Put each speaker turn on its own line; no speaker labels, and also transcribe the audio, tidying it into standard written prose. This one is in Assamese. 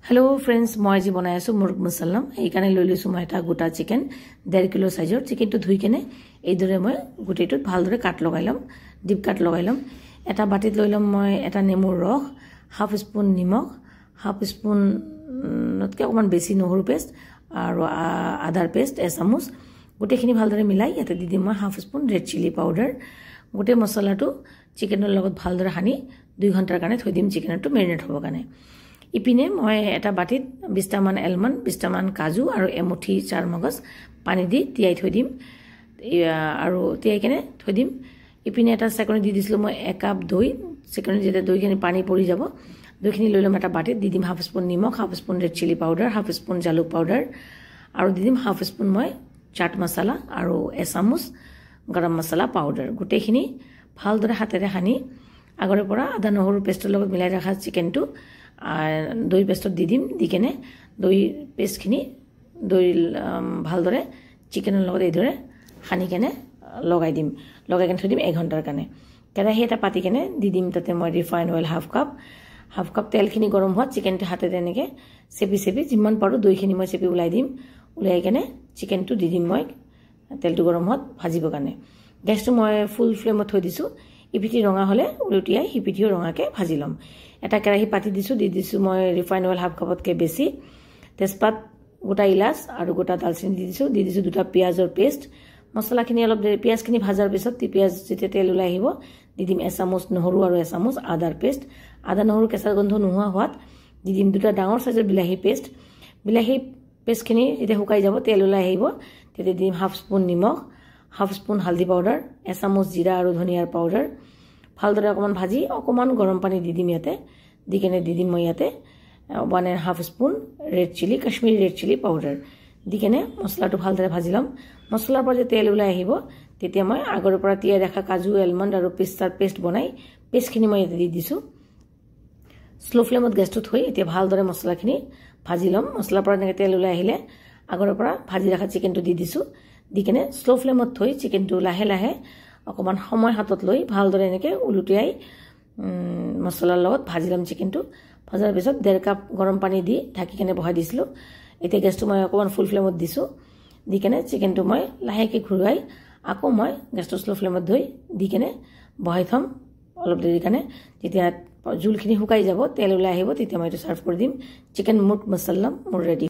हेलो फ्रेंड्स मैं आज बनाई आसो मुर्ग मसाला এইকাৰণে লৈ লৈছো মই এটা গোটা চিকেন 1.5 কিলো সাইজৰ চিকেনটো ধুই কেনে এইদৰে মই গুটেটোত ভালদৰে কাট লগাই লম ডিপ কাট লগাই লম এটা বাটিত লৈ লম মই এটা নেমুৰ ৰস হাফ স্পুন নিমখ হাফ স্পুন নতকে অকমান বেছি নহৰু পেষ্ট আৰু আদাৰ পেষ্ট এচামুচ গুটেখিনি ভালদৰে মিলাই ইয়াতে দি দিম মই half spoon red chilli powder গুটে মছলাটো চিকেনৰ লগত ভালদৰে হানি 2 ঘণ্টাৰ কাৰণে থৈ দিম চিকেনটো মেৰিনেট হ'ব কাৰণে ইপিনে মই এটা বাটিত 20 টা মান এলমন্ড 20 টা মান কাজু আৰু এমুঠি চাৰ মগজ পানী দি তিয়াই থৈ দিম আৰু তিয়াই কেনে থৈ দিম ইপিনে এটা সেকন্ড দি দিছিলো মই 1 কাপ দৈ সেকন্ড যেতে দৈখিনি পানী পৰি যাব দৈখিনি লৈ লম এটা বাটিত দি দিম হাফ স্পুন নিমখ half spoon red chilli powder half spoon জালুক পাউডাৰ আৰু দি দিম হাফ স্পুন মই চাট মছলা আৰু এচামুচ গৰম মছলা পাউডাৰ গুটেখিনি ভালদৰে হাতেৰে হানি আগৰে পৰা আদা নহৰু পেষ্টৰ লগত মিলাই ৰাখা চিকেনটো দৈ পেষ্টত দি দিম দি কেনে দৈ পেষ্টখিনি দৈ ভালদৰে চিকেনৰ লগত এইদৰে হানি কেনে লগাই দিম লগাই কেনে থৈ দিম 1 ঘণ্টাৰ কাৰণে কেৰাহী এটা পাতি কেনে দি দিম তাতে মই ৰিফাইন অইল হাফ কাপ তেলখিনি গৰম হোৱা চিকেনটো হাতে তেনেকে চেপি যিমান পাৰো দৈখিনি মই চেপি উলাই দিম উলাই কেনে চিকেনটো দি দিম মই তেলটো গৰম হোৱাত ভাজিব কাৰণে গেছটো মই ফুল ফ্লেমত থৈ দিছো ইপিটি ৰঙা হলে উলটিয়াই হিপিটিও ৰঙাকে ভাজি লম এটা কেৰাহী পাতি দিছো দি দিছো মই ৰিফাইন অইল হাফ কাপতকে বেছি তেজপাত গোটা ইলাচ আৰু গোটা দালচিনি দি দিছো দুটা পিয়াজৰ পেষ্ট মছলাখিনি অলপ পিয়াজখিনি ভাজাৰ পিছত পিয়াজ যেতিয়া তেল উলাই আহিব দি দিম এচামুচ নহৰু আৰু এচামুচ আদাৰ পেষ্ট আদা নহৰু কেঁচা গন্ধ নোহোৱা হোৱাত দি দিম দুটা ডাঙৰ সাইজৰ বিলাহী পেষ্টখিনি যেতিয়া শুকাই যাব তেল উলাই আহিব তেতিয়া দিম হাফ স্পুন নিমখ হাফ স্পুন হালদি পাউডাৰ এচামুচ জিৰা আৰু ধনিয়াৰ পাউডাৰ ভালদৰে অকমান ভাজি অকমান গৰম পানী দি দিম ইয়াতে দি কেনে দি দিম মই ইয়াতে 1.5 spoon red chili Kashmiri red chilli powder দি কেনে মছলাটো ভালদৰে ভাজি লম মছলাৰ পৰা যে তেল উলাই আহিব তেতিয়া মই আগৰ পৰা তিয়াই ৰাখা কাজু এলমন্ড আৰু পিস্তাৰ পেষ্ট বনাই পেষ্টখিনি মই ইয়াতে দি দিছো স্লো ফ্লেমত গেছটো থৈ এতিয়া ভালদৰে মছলাখিনি ভাজি লম মছলাৰ পৰা এনেকৈ তেল উলাই আহিলে আগৰ পৰা ভাজি ৰাখা চিকেনটো দি দিছো দি কেনে স্লো ফ্লেমত থৈ চিকেনটো লাহে লাহে অকমান সময় হাতত লৈ ভালদৰে এনেকৈ উলুটিয়াই মছলাৰ লগত ভাজি লম চিকেনটো ভাজাৰ পিছত 1.5 কাপ গৰম পানী দি ঢাকি কেনে বহাই দিছিলো এতিয়া গেছটো মই অকমান ফুল ফ্লেমত দিছো দি কেনে চিকেনটো মই লাহেকৈ ঘুৰাই আকৌ মই গেছটো স্লো ফ্লেমত দি কেনে বহাই থম অলপ দেৰি কাৰণে যেতিয়া জুলখিনি শুকাই যাব তেল উলাই আহিব তেতিয়া মই এটা সাৰ্ভ কৰি দিম চিকেন মুৰ্গ মছালা মোৰ ৰেডি